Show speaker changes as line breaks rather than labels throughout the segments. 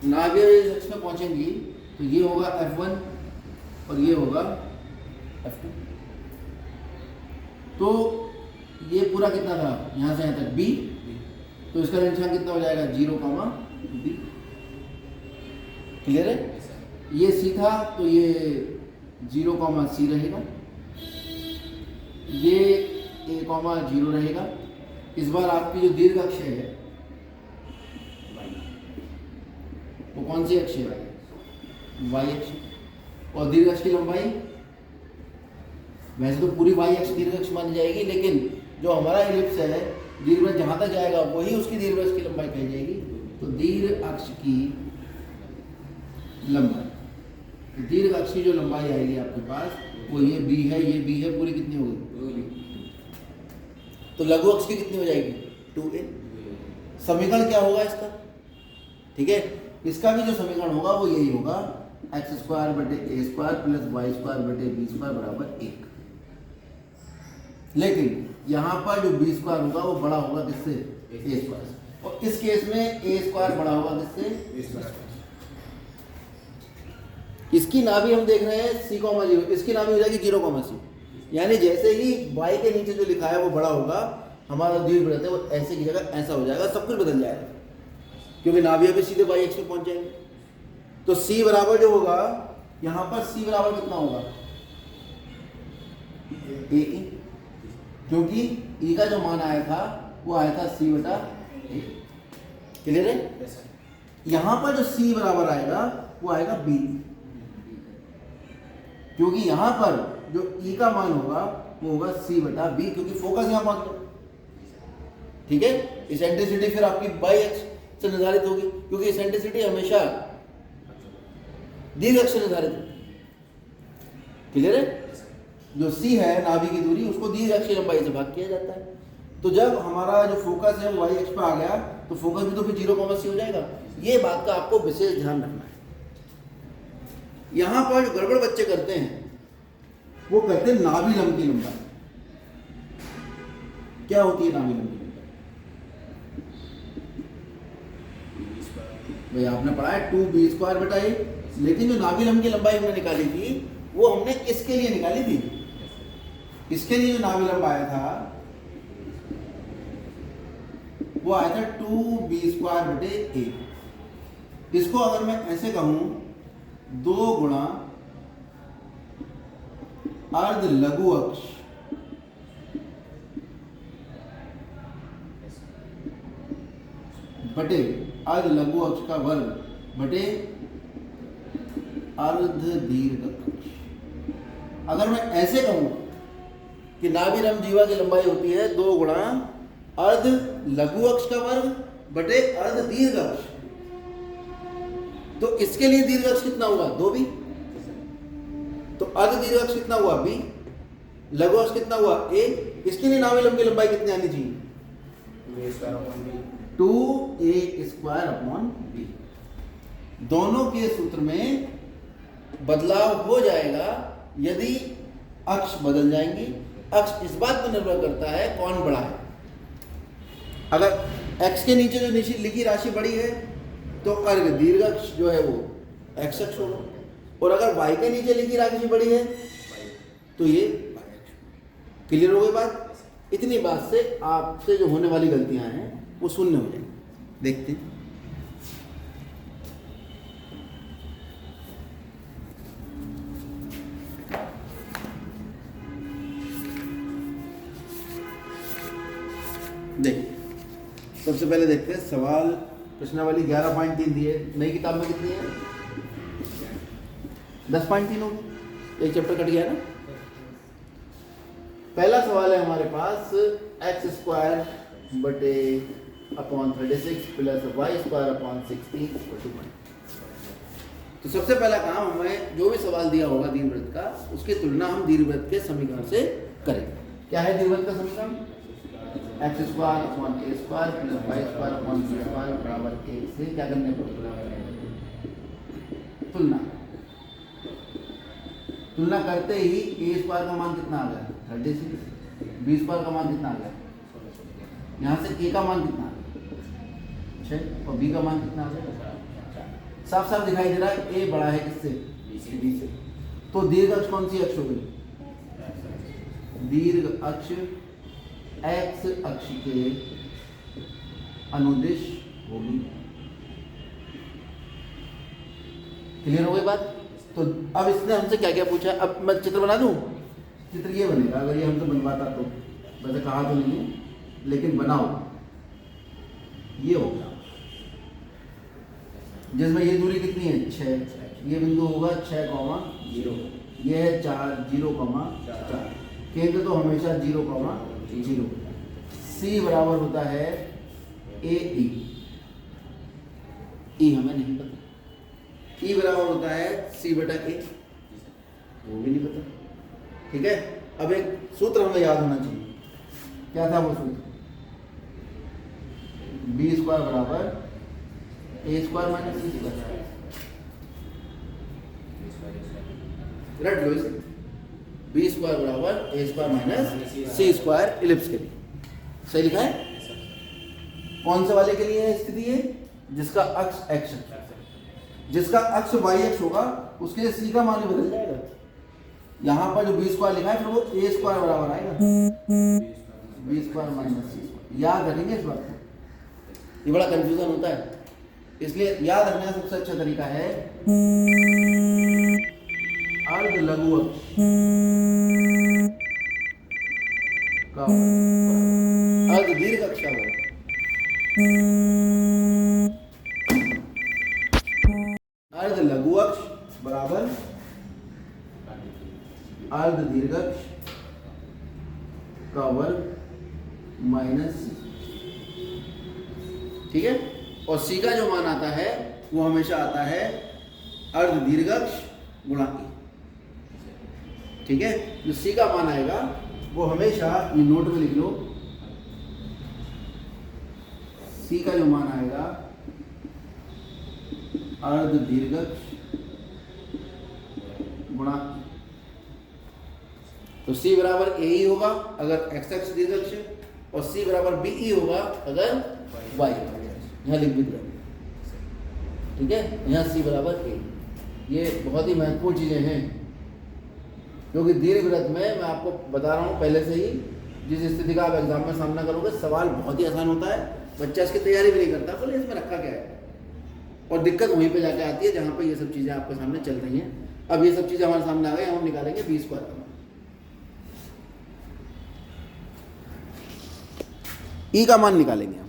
नाभिक इस अक्ष में पहुंचेंगी तो ये होगा F1 और ये होगा F2। तो ये पूरा कितना था यहाँ से यहाँ तक B, तो इसका निशान कितना हो जाएगा 0, B। क्लियर है? ये C था तो ये 0, C रहेगा, ये A, 0 रहेगा। इस बार आपकी जो दीर्घ अक्ष है वो कौन सी अक्ष है? y अक्ष। और दीर्घ अक्ष की लंबाई वैसे तो पूरी y अक्ष दीर्घ अक्ष मानी जाएगी, लेकिन जो हमारा इलिप्स है दीर्घवृत्त जहां तक जाएगा वही उसकी दीर्घ अक्ष की लंबाई कही जाएगी। तो दीर्घ अक्ष की लंबाई, दीर्घ अक्ष की जो लंबाई आएगी आपके पास वो ये b है, ये b है, पूरी कितनी होगी? तो लघु अक्ष की कितनी हो जाएगी? 2a। समीकरण क्या होगा इसका? ठीक है, इसका भी जो समीकरण होगा वो यही होगा, x² बटे a² प्लस y² बटे b² बराबर 1। लेकिन यहाँ पर जो b² होगा वो बड़ा होगा किससे? a²। और इस केस में a² बड़ा होगा किससे? इसकी नाभि हम देख रहे हैं c, 0, इसकी नाभि हो जाएगी 0, c। यानी जैसे ही y के नीचे जो लिखा है वो बड़ा होगा, हमारा दीर्घवृत्त है वो ऐसे की जगह ऐसा हो जाएगा, सब कुछ बदल जाएगा क्योंकि नाभि भी सीधे y अक्ष पे पहुंच जाएंगे। तो c बराबर जो होगा यहाँ पर c बराबर कितना होगा? a, क्योंकि e का जो मान आया था वो आया था c बटा a। क्लियर है? यहाँ पर जो c बराबर आएगा वो आएगा b, क्योंकि यहाँ पर जो e का मान होगा वो होगा c बटा b, क्योंकि फोकस यहाँ पहुंच गया। ठीक है, इसेंट्रिसिटी फिर आपकी y अक्ष से निर्धारित होगी, क्योंकि इसेंट्रिसिटी हमेशा दीर्घ अक्ष से निर्धारित होगी। क्लियर है? जो c है नाभि की दूरी, उसको दीर्घ अक्ष की लंबाई से भाग किया जाता है। तो जब हमारा जो फोकस है वो y अक्ष पे आ गया तो फोकस भी तो फिर 0, c हो जाएगा। ये बात का आपको विशेष ध्यान रखना है। यहां पर जो गड़बड़ बच्चे करते हैं वो कहते हैं नाभि लंब की लंबाई। क्या होती है नाभि लंब की लंबाई? भाई आपने पढ़ा है 2b² बटा a, लेकिन जो नाभि लंब की लंबाई हमने निकाली थी वो हमने किसके लिए निकाली थी? इसके लिए जो नाभि लंब आया था वो आया था 2b² बटे a। इसको अगर मैं ऐसे कहूं 2 गुणा अर्ध लघु अक्ष बटे अर्ध लघु अक्ष का वर्ग बटे अर्ध दीर्घ अक्ष। अगर मैं ऐसे कहूं कि नाभि लंब जीवा की लंबाई होती है 2 गुणा अर्ध लघु अक्ष का वर्ग बटे अर्ध दीर्घ अक्ष, तो इसके लिए दीर्घ अक्ष कितना हुआ? 2b। तो अर्ध दीर्घ अक्ष कितना हुआ? b। लघु अक्ष कितना हुआ? a। इसके लिए नाभि लंब की लंबाई कितनी आनी चाहिए? 2a² b। दोनों के सूत्र में बदलाव हो जाएगा यदि अक्ष बदल जाएंगी। अक्ष इस बात पर निर्भर करता है कौन बड़ा है। अगर x के नीचे जो लिखी राशि बड़ी है तो अर्घ दीर्घ अक्ष जो है वो x अक्ष होगा, और अगर y के नीचे लिखी राशि बड़ी है तो ये y अक्ष। क्लियर हो गई बात? इतनी बात से आपसे जो होने वाली गलतियां हैं वो शून्य हो जाएंगी। देखते हैं। देखिए, सबसे पहले देखते हैं सवाल प्रश्नावली 11.3 दी है। नई किताब में कितनी है? 10.3 होगी। एक चैप्टर कट गया ना। पहला सवाल है हमारे पास x² बटे अपॉन 36 प्लस y² अपॉन 16 = 1। तो सबसे पहला काम हमें जो भी सवाल दिया होगा दीर्घवृत्त का, उसकी तुलना हम दीर्घवृत्त के समीकरण से करेंगे। क्या है दीर्घवृत्त का समीकरण? x² upon a² plus y² upon b² बराबर 1 से क्या करने पर तुलना। तुलना करते ही a² का मान कितना आ गया? 36। b² का मान कितना आ गया? यहाँ से a का मान कितना आ गया? 6 और b का मान कितना आ गया? साफ साफ दिखाई दे रहा है ए बड़ा है किससे, बी से। तो दीर्घ अक्ष कौन सी अक्ष होगी, दीर्घ अक्ष एक्स अक्ष के अनुदिश होगी। क्लियर हो गई बात। तो अब इसने हमसे क्या क्या पूछा, अब मैं चित्र बना दूं, चित्र ये बनेगा अगर ये हमसे बनवाता तो, वैसे कहा तो नहीं है लेकिन बनाओ, ये होगा जिसमें ये दूरी कितनी है 6, ये बिंदु होगा 6,0, ये है 4 0,4, केंद्र तो हमेशा 0,0, सी बराबर होता है ए ई हमें नहीं पता, ई बराबर होता है सी बटा ए, वो भी नहीं पता। ठीक है, अब एक सूत्र हमें याद होना चाहिए, क्या था वो सूत्र, बी स्क्वायर बराबर ए स्क्वायर माइनस सी स्क्वायर, रट लो इसे, बी स्क्वायर बराबर ए स्क्वायर माइनस सी स्क्वायर इलिप्स के लिए, सही लिखा है। कौन से वाले के लिए है स्थिति है, जिसका अक्ष एक्स, जिसका अक्ष वाई अक्ष होगा उसके लिए सी का मान ही बदल जाएगा। यहाँ पर जो बी स्क्वायर लिखा है फिर वो ए स्क्वायर बराबर आएगा बी स्क्वायर माइनस सी स्क्वायर। याद रखेंगे इस बात को, ये बड़ा कंफ्यूजन होता है, इसलिए याद रखने का सबसे अच्छा तरीका है अर्ध लघु अक्ष का अर्ध दीर्घ अक्ष का वर्ग, अर्ध लघु अक्ष बराबर अर्ध दीर्घ अक्ष का वर्ग माइनस, ठीक है। और सी का जो मान आता है वो हमेशा आता है अर्ध दीर्घ अक्ष गुणा ई, ठीक है। जो सी का मान आएगा वो हमेशा, ये नोट में लिख लो, सी का जो मान आएगा अर्ध दीर्घ अक्ष गुणा, तो सी बराबर ए ही होगा अगर एक्स अक्ष दीर्घ अक्ष है, और सी बराबर बी ई होगा अगर वाई, यहाँ लिख भी दिया, ठीक है। यहाँ सी बराबर ए, ये बहुत ही महत्वपूर्ण चीज़ें हैं, क्योंकि दीर्घवृत्त में मैं आपको बता रहा हूँ पहले से ही, जिस स्थिति का आप एग्जाम में सामना करोगे सवाल बहुत ही आसान होता है, बच्चा इसकी तैयारी भी नहीं करता, बोले इसमें रखा क्या है, और दिक्कत वहीं पे जाके आती है जहाँ पे ये सब चीज़ें आपके सामने चल रही हैं। अब ये सब चीज़ें हमारे सामने आ गई, हम निकालेंगे बी स्क्वायर का, ई का मान निकालेंगे हम।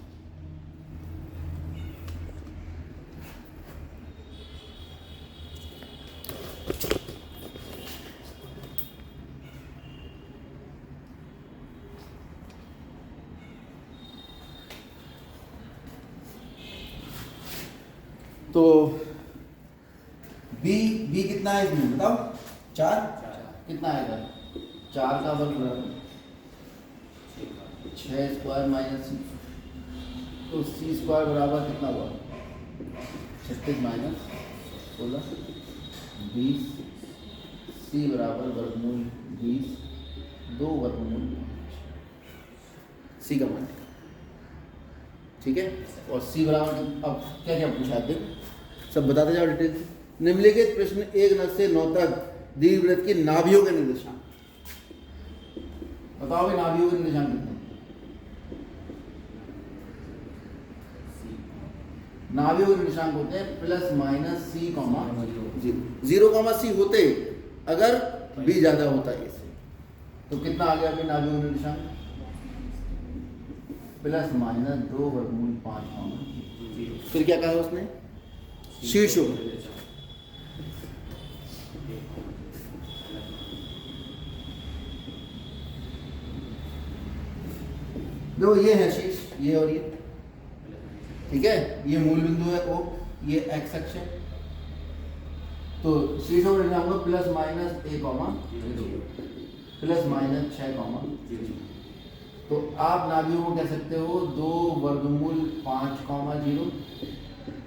तो बी कितना है इसमें बताओ, 4 कितना आएगा, 4 का वर्ग बराबर 6 स्क्वायर माइनस 6, तो सी स्क्वायर बराबर कितना हुआ 36 माइनस 16 20, सी बराबर वर्गमूल 20, 2 वर्गमूल सी का मान, ठीक है। और सी बराबर अब क्या क्या पूछा आपने, सब बताते जाओ डिटेल। निम्नलिखित प्रश्न 1 से 9 तक दीर्घवृत्त की नाभियों के निर्देशांक बताओ, भी नाभियों के निर्देशांक कितने, नाभियों के निर्देशांक होते हैं plus minus C comma 0 comma सी होते अगर बी ज्यादा होता है इससे, तो कितना आ गया अभी नाभियों के निर्देशांक, प्लस माइनस 2 वर्गमूल 5 कॉमा, फिर क्या कहा उसने, शीर्षों, देखो ये है शीर्ष, ये और ये, ठीक है, ये मूल बिंदु है ओ, ये एक्स अक्ष है, तो शीर्षों में जाऊंगा प्लस माइनस ए कॉमा प्लस माइनस 6 कॉमा, तो आप नाभियों को कह सकते हो 2 वर्गमूल 5 कॉमा 0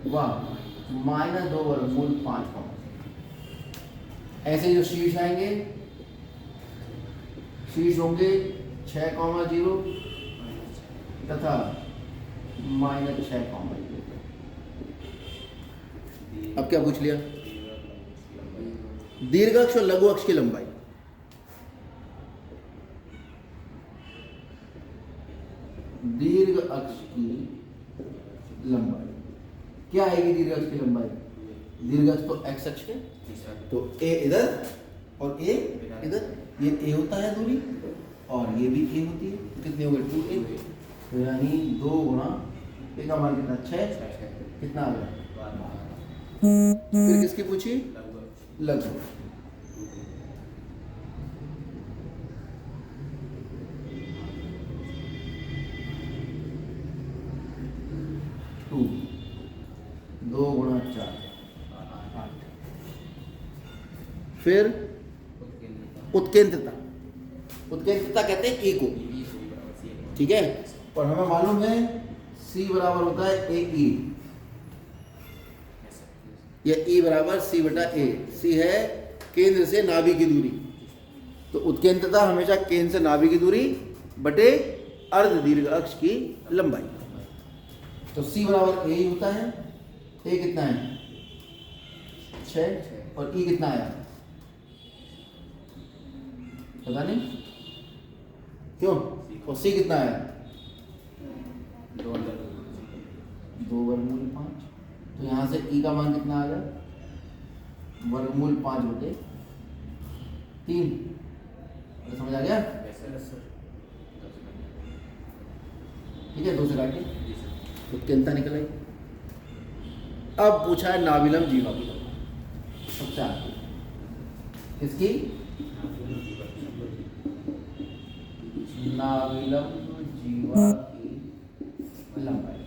व माइनस 2 वर्गमूल 5 कॉमा, ऐसे जो शीर्ष आएंगे, शीर्ष होंगे 6 कॉमा 0 तथा माइनस 6 कॉमा 0। अब क्या पूछ लिया? दीर्घ अक्ष और लघु अक्ष की लंबाई। दीर्घ अक्ष की लंबाई क्या आएगी? दीर्घ अक्ष की लंबाई, दीर्घ अक्ष तो एक्स अक्ष है, तो ए इधर और ए इधर, ये ए होता है दूरी और ये भी ए होती है, तो कितनी हो गई? 2a, तो यानी 2 गुणा ए का मान कितना? 6, कितना आ गया? फिर किसकी पूछी? लघु। टू 2 गुणा 4 8। फिर उत्केंद्रता, उत्केंद्रता कहते हैं ए को, ठीक है। और हमें मालूम है C बराबर होता है ए ई, या E बराबर C बटा ए। C है केंद्र से नाभि की दूरी, तो उत्केंद्रता हमेशा केंद्र से नाभि की दूरी बटे अर्ध दीर्घ अक्ष की लंबाई। तो C बराबर ए होता है। ए कितना है? 6, और E कितना आया पता नहीं क्यों, और C कितना आया? 2 वर्गमूल 5। तो यहाँ से E का मान कितना आ गया? वर्गमूल 5 बटे 3। समझ आ गया? ठीक है, 2 से काटिए, उत्केंद्रता निकल आई। अब पूछा है नाभिलंब जीवा की लंबाई, सबसे आगे किसकी? नाभिलंब जीवा की लंबाई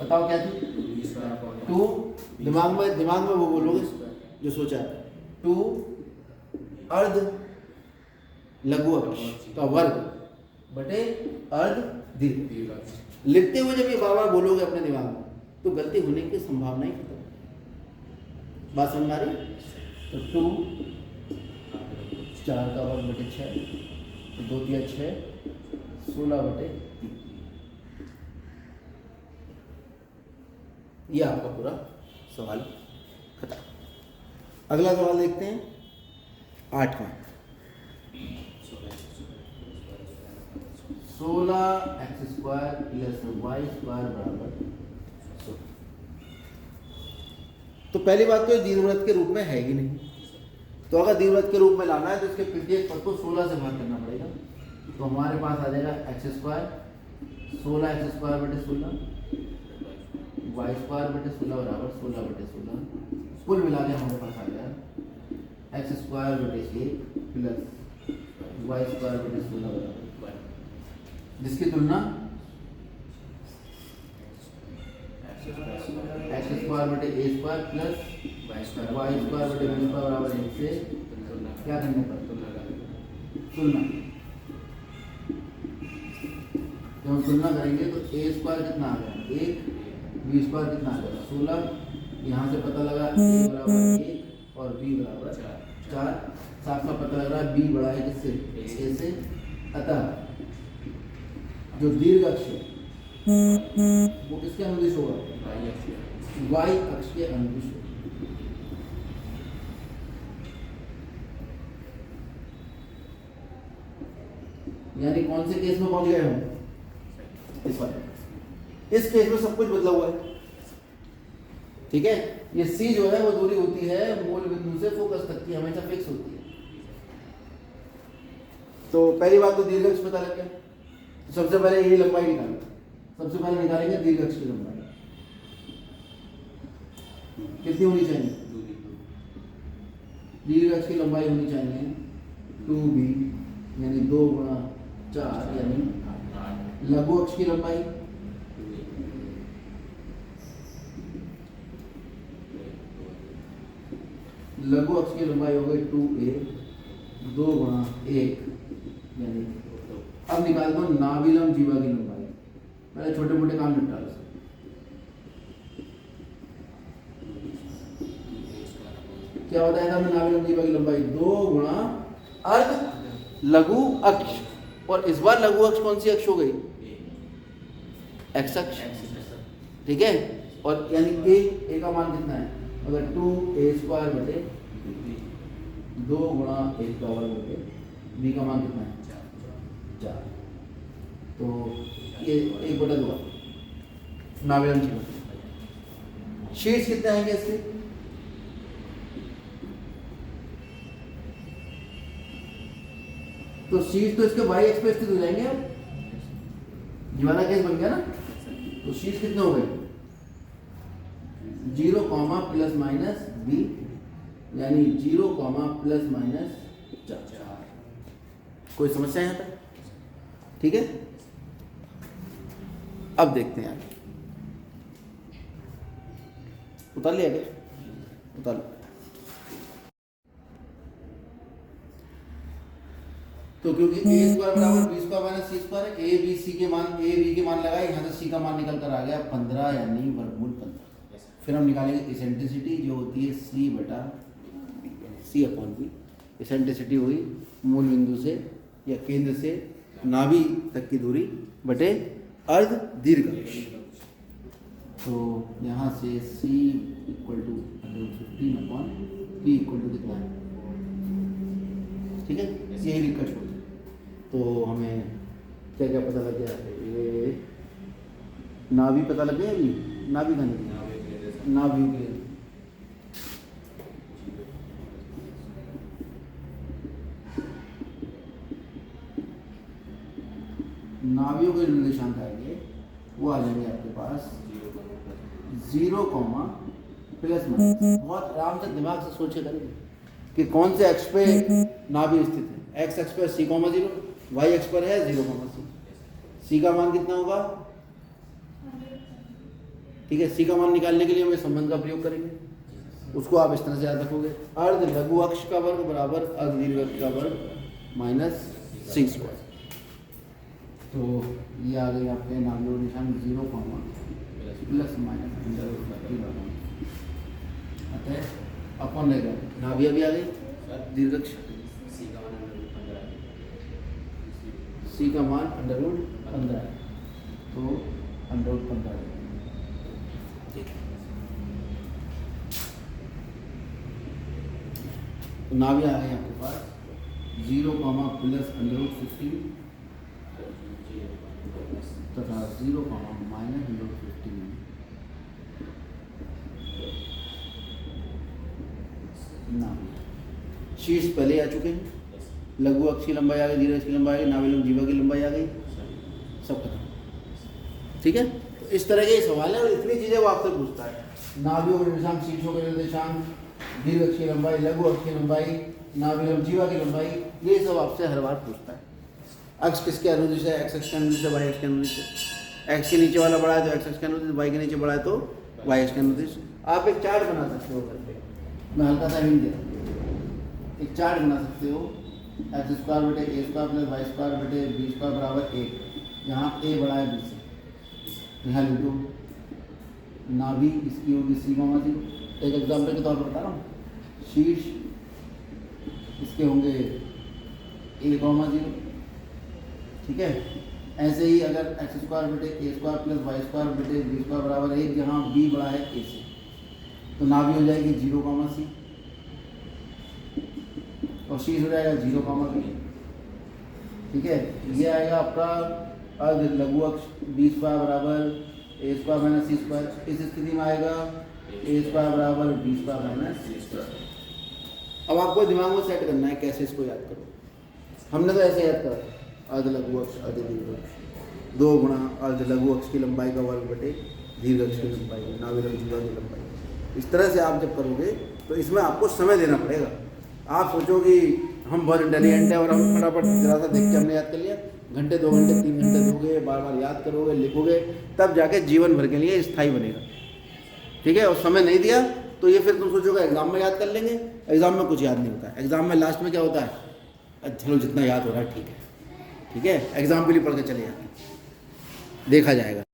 बताओ क्या थी? 2, दिमाग में वो बोलोगे जो सोचा है। 2 अर्ध लघु अक्ष का वर्ग बटे अर्ध दीर्घ। लिखते हुए जब ये बार-बार बोलोगे अपने दिमाग में, तो गलती होने की संभावना ही खत्म। बात समझ आ रही? तो 2 4 का वर्ग बटे 6, तो 2 3 6, 16 बटे 3। ये आपका पूरा सवाल खत्म। अगला सवाल देखते हैं, 8वां। 16x² + y² बराबर 16। तो पहली बात तो ये दीर्घवृत्त के रूप में है ही नहीं, तो अगर दीर्घवृत्त के रूप में लाना है तो इसके प्रत्येक पद को 16 से भाग करना पड़ेगा। तो हमारे पास आ जाएगा x², 16x² बटे 16, y² बटे 16 बराबर 16 बटे 16। कुल मिला के हमारे पास आ गया x² बटे 1 प्लस y² बटे 16 बराबर, जिसकी तुलना x² बटे a² प्लस y² बटे b² बराबर 1 से क्या करने पर तुलना। जब हम तुलना करेंगे तो a² कितना आ गया 1, b² कितना आ गया 16। यहाँ से पता लगा a बराबर 1 और b बराबर 4। साफ साफ पता लग रहा है b बड़ा है किससे? a से। अतः जो दीर्घ अक्ष है वो किसके अनुदिश होगा? y अक्ष के अनुदिश होगा। यानी कौन से केस में पहुंच गए हम? इस वाले। इस केस में सब कुछ बदला हुआ है, ठीक है। ये C जो है वो दूरी होती है मूल बिंदु से फोकस तक की, हमेशा फिक्स होती है। तो पहली बात तो दीर्घ अक्ष पता लग गया। तो सबसे पहले ये लंबाई निकालो, सबसे पहले निकालेंगे दीर्घ अक्ष की लंबाई कितनी होनी चाहिए? दीर्घ अक्ष की लंबाई होनी चाहिए 2b, यानी 2 गुणा 4 यानी लघु अक्ष की लंबाई हो गई 2a, 2 गुणा 1 यानी। अब निकाल दो नाभिलंब जीवा की लंबाई। पहले छोटे मोटे काम निपटा लो। क्या होता है नाभिलंब जीवा की लंबाई? 2 गुणा अर्ध लघु अक्ष, और इस बार लघु अक्ष कौन सी अक्ष हो गई? एक्स अक्ष, ठीक है। और यानी ए का मान कितना है? अगर 2a² बटे 2 गुणा a का वर्ग बटे b का मान कितना है 4, तो ये 1/2 नाविलम जीवा। शीट्स कितने आएंगे इसके, तो शीट्स तो इसके y एक्स पे स्थित हो जाएंगे। अब जीवाना केस बन गया ना, तो शीट्स कितने हो गए 0, प्लस माइनस b, यानी 0, प्लस माइनस 4। कोई समस्या यहाँ तक, ठीक है। अब देखते हैं आगे, उतार लिया क्या, उतार लो। तो क्योंकि a² बराबर b² माइनस c² है, a b के मान लगाए, यहाँ से c का मान निकल कर आ गया 15, यानी वर्गमूल 15। फिर हम निकालेंगे इसेंट्रिसिटी जो होती है c/b। इसेंट्रिसिटी हुई मूल बिंदु से या केंद्र से नाभि तक की दूरी बटे अर्ध दीर्घ अक्ष। तो यहाँ से c = 15/p = कितना है, ठीक है, यही लिखकर छोड़। तो हमें क्या क्या पता लग गया, ये नाभि पता लग गया, अभी नाभि का नहीं, नाभि के नाभियों के निर्देशांक आएंगे, वो आ जाएंगे आपके पास 0, प्लस माइनस। बहुत आराम से दिमाग से सोचे करेंगे कि कौन से एक्स पे नाभि स्थित है। एक्स एक्स पर c, 0, y एक्स पर है 0, c का मान कितना होगा, ठीक है। c का मान निकालने के लिए हम इस संबंध का प्रयोग करेंगे, उसको आप इस तरह से याद रखोगे, अर्ध लघु अक्ष का वर्ग बराबर अर्ध दीर्घ अक्ष का वर्ग माइनस c²। तो ये आ गई आपके नाभियों निशान 0, प्लस माइनस अतः अपन रहेगा नाभि अभी आ गई दीर्घ अक्ष, c का मान √15 है, तो √15 तो नाभि आ गए आपके पास 0, प्लस √15 तथा 0, माइनस √15। नाभि शीर्ष पहले आ चुके हैं, लघु अक्ष की लंबाई आ गई, दीर्घ अक्ष की लंबाई आ गई, नाभिलम जीवा की लंबाई आ गई, सब खत्म, ठीक है। तो इस तरह के सवाल है और इतनी चीजें वो आपसे पूछता है, नाभियों के निर्देशांक, शीर्षों के निर्देशांक, दीर्घ अक्ष की लंबाई, लघु अक्ष की लंबाई, नाभिलम जीवा की लंबाई, ये सब आपसे हर बार पूछता है। अक्ष किसके अनुदिश है, एक्स अक्ष के अनुदिश है, वाई अक्ष के अनुदिश है। एक्स के नीचे वाला बड़ा है तो एक्स अक्ष के अनुदिश, वाई के नीचे बड़ा है तो वाई अक्ष के अनुदिश। आप एक चार्ट बना सकते हो घर पे, मैं हल्का सा हिंट दे रहा हूँ, एक चार्ट बना सकते हो, x² बटे a² प्लस y² बटे b² बराबर 1, यहाँ a बड़ा है b से, यहाँ लिख दो। नाभि इसकी होगी c, 0। एक एग्जाम्पल के तौर पर बता रहा हूँ, शीर्ष इसके होंगे a, 0, ठीक है। ऐसे ही अगर x² बटे a² प्लस y² बटे b² बराबर 1, जहाँ b बड़ा है a से, तो नाभि हो जाएगी 0, c, और शीर्ष हो जाएगा 0, b, ठीक है। ये आएगा आपका अर्ध लघु अक्ष b² बराबर a² माइनस c²। इस स्थिति में आएगा a² बराबर b² माइनस c²। अब आपको दिमाग में सेट करना है कैसे इसको याद करो। हमने तो ऐसे याद करा, अर्ध लघु अक्ष अर्ध दीर्घ अक्ष 2 गुणा अर्ध लघु अक्ष की लंबाई का वर्ग बटे दीर्घ अक्ष की लंबाई, नाभिलम जीवा की लंबाई। इस तरह से आप जब करोगे तो इसमें आपको समय देना पड़ेगा। आप सोचो कि हम बहुत इंटेलिजेंट हैं और हम फटाफट जरा सा देख के हमने याद कर लिया, घंटे 2 घंटे 3 घंटे दोगे, बार बार याद करोगे, लिखोगे, तब जाके जीवन भर के लिए स्थायी बनेगा, ठीक है। और समय नहीं दिया तो ये फिर तुम सोचोगे एग्जाम में याद कर लेंगे, एग्जाम में कुछ याद नहीं होता है। एग्जाम में लास्ट में क्या होता है, चलो जितना याद हो रहा है ठीक है, एग्जाम के लिए पढ़ के चले जाते, देखा जाएगा।